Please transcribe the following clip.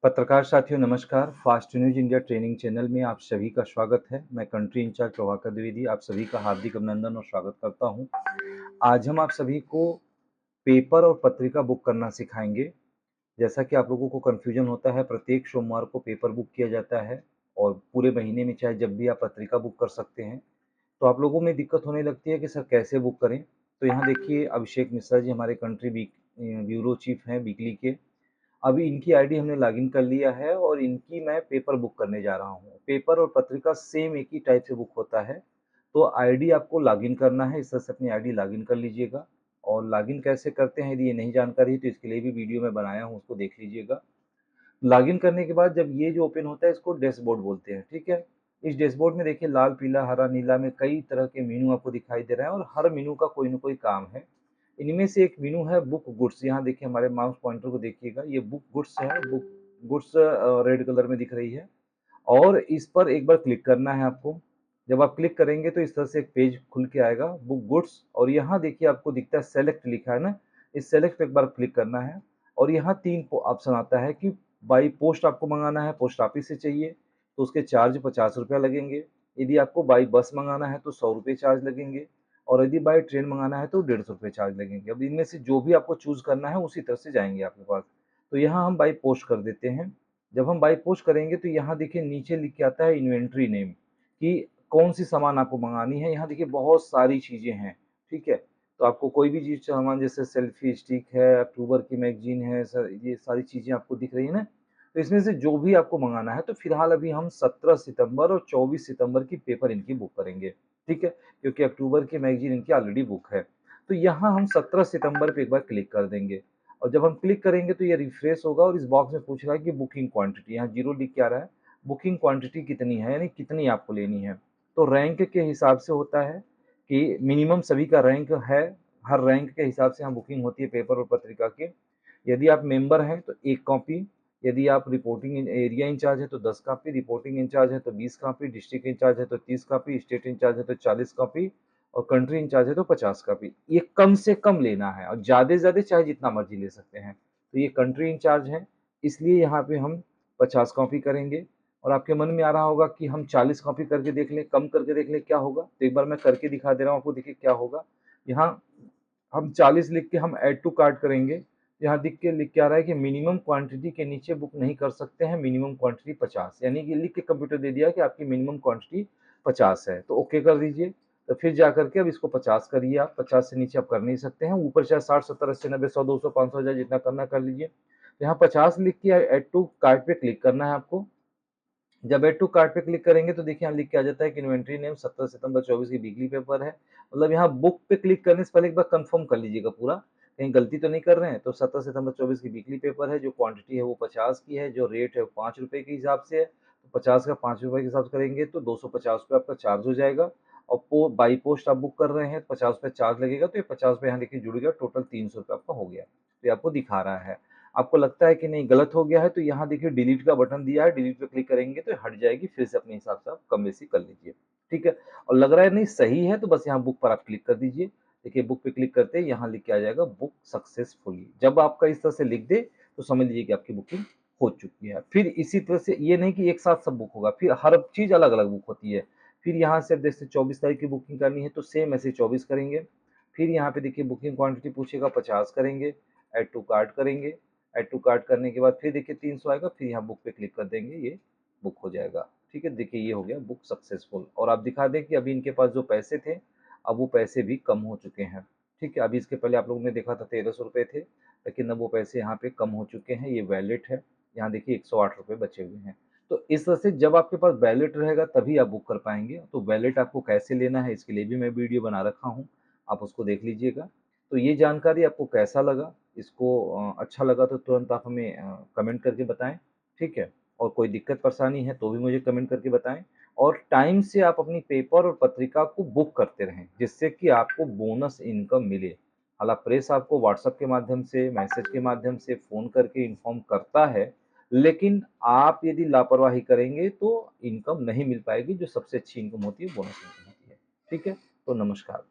पत्रकार साथियों नमस्कार। Fast news India training channel में आप सभी का स्वागत है। मैं कंट्री इंचार्ज प्रभाकर द्विवेदी आप सभी का हार्दिक अभिनंदन और स्वागत करता हूं। आज हम आप सभी को पेपर और पत्रिका बुक करना सिखाएंगे। जैसा कि आप लोगों को कन्फ्यूजन होता है, प्रत्येक सोमवार को पेपर बुक किया जाता है और पूरे महीने में चाहे जब भी आप पत्रिका बुक कर सकते हैं। तो आप लोगों में दिक्कत होने लगती है कि सर कैसे बुक करें? तो यहाँ देखिए, अभिषेक मिश्रा जी हमारे कंट्री ब्यूरो चीफ हैं वीकली के। अभी इनकी आईडी हमने लॉगिन कर लिया है और इनकी मैं पेपर बुक करने जा रहा हूँ। पेपर और पत्रिका सेम एक ही टाइप से बुक होता है। तो आईडी आपको लॉगिन करना है, इस तरह से अपनी आईडी लॉगिन कर लीजिएगा। और लॉगिन कैसे करते हैं, यदि ये नहीं जानकारी है तो इसके लिए भी वीडियो मैं बनाया हूँ, उसको देख लीजिएगा। लॉगिन करने के बाद जब ये जो ओपन होता है, इसको डैशबोर्ड बोलते हैं, ठीक है। इस डैशबोर्ड में देखिए लाल, पीला, हरा, नीला में कई तरह के मेनू आपको दिखाई दे रहा है और हर मेनू का कोई ना कोई काम है। इनमें से एक मेनू है बुक गुड्स। यहाँ देखिए हमारे माउस पॉइंटर को देखिएगा, ये बुक गुड्स है। बुक गुड्स रेड कलर में दिख रही है और इस पर एक बार क्लिक करना है आपको। जब आप क्लिक करेंगे तो इस तरह से एक पेज खुल के आएगा बुक गुड्स, और यहाँ देखिए आपको दिखता है सेलेक्ट लिखा है ना, इस सेलेक्ट पे एक बार क्लिक करना है। और यहाँ 3 ऑप्शन आता है कि बाई पोस्ट आपको मंगाना है, पोस्ट ऑफिस से चाहिए तो उसके चार्ज 50 रुपया लगेंगे। यदि आपको बाई बस मंगाना है तो 100 रुपये चार्ज लगेंगे और यदि बाई ट्रेन मंगाना है तो 150 रुपये चार्ज लगेंगे। अब इनमें से जो भी आपको चूज़ करना है उसी तरह से जाएँगे आपके पास। तो यहाँ हम बाई पोस्ट कर देते हैं। जब हम बाई पोस्ट करेंगे तो यहाँ देखिए नीचे लिख के आता है इन्वेंटरी नेम, कि कौन-सी सामान आपको मंगानी है। यहाँ देखिए बहुत सारी चीज़ें हैं, ठीक है? तो आपको कोई भी चीज़ सामान, जैसे सेल्फी स्टिक है, अक्टूबर की मैगज़ीन है, सर ये सारी चीज़ें आपको दिख रही है ना? तो इसमें से जो भी आपको मंगाना है, तो फिलहाल अभी हम 17 सितंबर और 24 सितंबर की पेपर इनकी बुक करेंगे, ठीक है? क्योंकि अक्टूबर की मैगज़ीन इनकी ऑलरेडी बुक है। तो यहाँ हम 17 सितंबर पे एक बार क्लिक कर देंगे और जब हम क्लिक करेंगे तो ये रिफ्रेश होगा और इस बॉक्स में पूछ रहा है कि बुकिंग क्वांटिटी, यहाँ 0 लिख के आ रहा है। बुकिंग क्वांटिटी कितनी है, यानी कितनी आपको लेनी है। तो रैंक के हिसाब से होता है कि मिनिमम सभी का रैंक है, हर रैंक के हिसाब से यहाँ बुकिंग होती है पेपर और पत्रिका की। यदि आप मेंबर हैं तो 1 कॉपी, यदि आप रिपोर्टिंग एरिया इंचार्ज है तो 10 कॉपी, रिपोर्टिंग इंचार्ज है तो 20 कॉपी, डिस्ट्रिक्ट इंचार्ज है तो 30 कॉपी, स्टेट इंचार्ज है तो 40 कॉपी और कंट्री इंचार्ज है तो 50 कॉपी। ये कम से कम लेना है और ज़्यादा से ज़्यादा चाहे जितना मर्ज़ी ले सकते हैं। तो ये कंट्री इंचार्ज है, इसलिए यहाँ पे हम 50 कॉपी करेंगे। और आपके मन में आ रहा होगा कि हम 40 कॉपी करके देख लें, कम करके देख लें क्या होगा? तो एक बार मैं करके दिखा दे रहा हूँ आपको, देखिए क्या होगा। यहाँ हम 40 लिख के हम ऐड टू कार्ट करेंगे। यहाँ लिख के आ रहा है कि मिनिमम क्वांटिटी के नीचे बुक नहीं कर सकते हैं, मिनिमम क्वांटिटी 50, यानी कि लिख के कंप्यूटर दे दिया कि आपकी मिनिमम क्वांटिटी 50 है, तो ओके कर दीजिए। तो फिर जा करके अब इसको 50 करिए आप, 50 से नीचे आप कर नहीं सकते हैं। ऊपर चाहे 60, 70, 80, 90, 100, 200, 500, 1000 जितना करना कर लीजिए। तो यहाँ 50 लिख के ऐड टू कार्ट पे क्लिक करना है आपको। जब ऐड टू कार्ट पे क्लिक करेंगे तो देखिए यहाँ लिख के आ जाता है कि इन्वेंटरी नेम 17 सितंबर 24 की वीकली पेपर है। मतलब यहाँ बुक पे क्लिक करने से पहले एक बार कंफर्म कर लीजिएगा पूरा, कहीं गलती तो नहीं कर रहे हैं। तो 17 सितंबर 24 की वीकली पेपर है, जो क्वांटिटी है वो 50 की है, जो रेट है वो 5 रुपए के हिसाब से है। तो 50 का 5 रुपए के हिसाब से करेंगे तो 250 रुपये आपका चार्ज हो जाएगा। और बाई पोस्ट आप बुक कर रहे हैं तो 50 रुपये चार्ज लगेगा, तो ये 50 रुपये यहाँ देखिए जुड़ गया, टोटल 300 रुपये आपका हो गया। तो ये आपको दिखा रहा है। आपको लगता है कि नहीं गलत हो गया है तो यहाँ देखिए डिलीट का बटन दिया है, डिलीट पे क्लिक करेंगे तो हट जाएगी, फिर से अपने हिसाब से आप कम बेसी कर लीजिए, ठीक है। और लग रहा है नहीं सही है तो बस यहाँ बुक पर आप क्लिक कर दीजिए। देखिए बुक पे क्लिक करते ही यहाँ लिख के आ जाएगा बुक सक्सेसफुली। जब आपका इस तरह से लिख दे तो समझ लीजिए कि आपकी बुकिंग हो चुकी है। फिर इसी तरह से ये नहीं कि एक साथ सब बुक होगा, फिर हर चीज अलग अलग बुक होती है। फिर यहाँ से जैसे 24 तारीख की बुकिंग करनी है तो सेम ऐसे 24 करेंगे। फिर यहाँ पे देखिए बुकिंग क्वांटिटी पूछेगा, 50 करेंगे, ऐड टू कार्ट करेंगे। ऐड टू कार्ट करने के बाद फिर देखिए 300 आएगा, फिर यहाँ बुक पे क्लिक कर देंगे, ये बुक हो जाएगा, ठीक है। देखिए ये हो गया बुक सक्सेसफुल। और आप दिखा दें कि अभी इनके पास जो पैसे थे, अब वो पैसे भी कम हो चुके हैं, ठीक है। अभी इसके पहले आप लोगों ने देखा था 1300 रुपये थे, लेकिन अब वो पैसे यहाँ पे कम हो चुके हैं, ये वैलिड है। यहाँ देखिए 108 रुपये बचे हुए हैं। तो इस तरह से जब आपके पास वैलिड रहेगा तभी आप बुक कर पाएंगे। तो वैलिड आपको कैसे लेना है इसके लिए भी मैं वीडियो बना रखा हूँ, आप उसको देख लीजिएगा। तो ये जानकारी आपको कैसा लगा? इसको अच्छा लगा तो तुरंत आप हमें कमेंट करके बताएं, ठीक है। और कोई दिक्कत परेशानी है तो भी मुझे कमेंट करके बताएं। और टाइम से आप अपनी पेपर और पत्रिका को बुक करते रहें, जिससे कि आपको बोनस इनकम मिले। हालांकि प्रेस आपको व्हाट्सएप के माध्यम से, मैसेज के माध्यम से, फ़ोन करके इन्फॉर्म करता है, लेकिन आप यदि लापरवाही करेंगे तो इनकम नहीं मिल पाएगी। जो सबसे अच्छी इनकम होती है बोनस इनकम होती है, ठीक है। तो नमस्कार।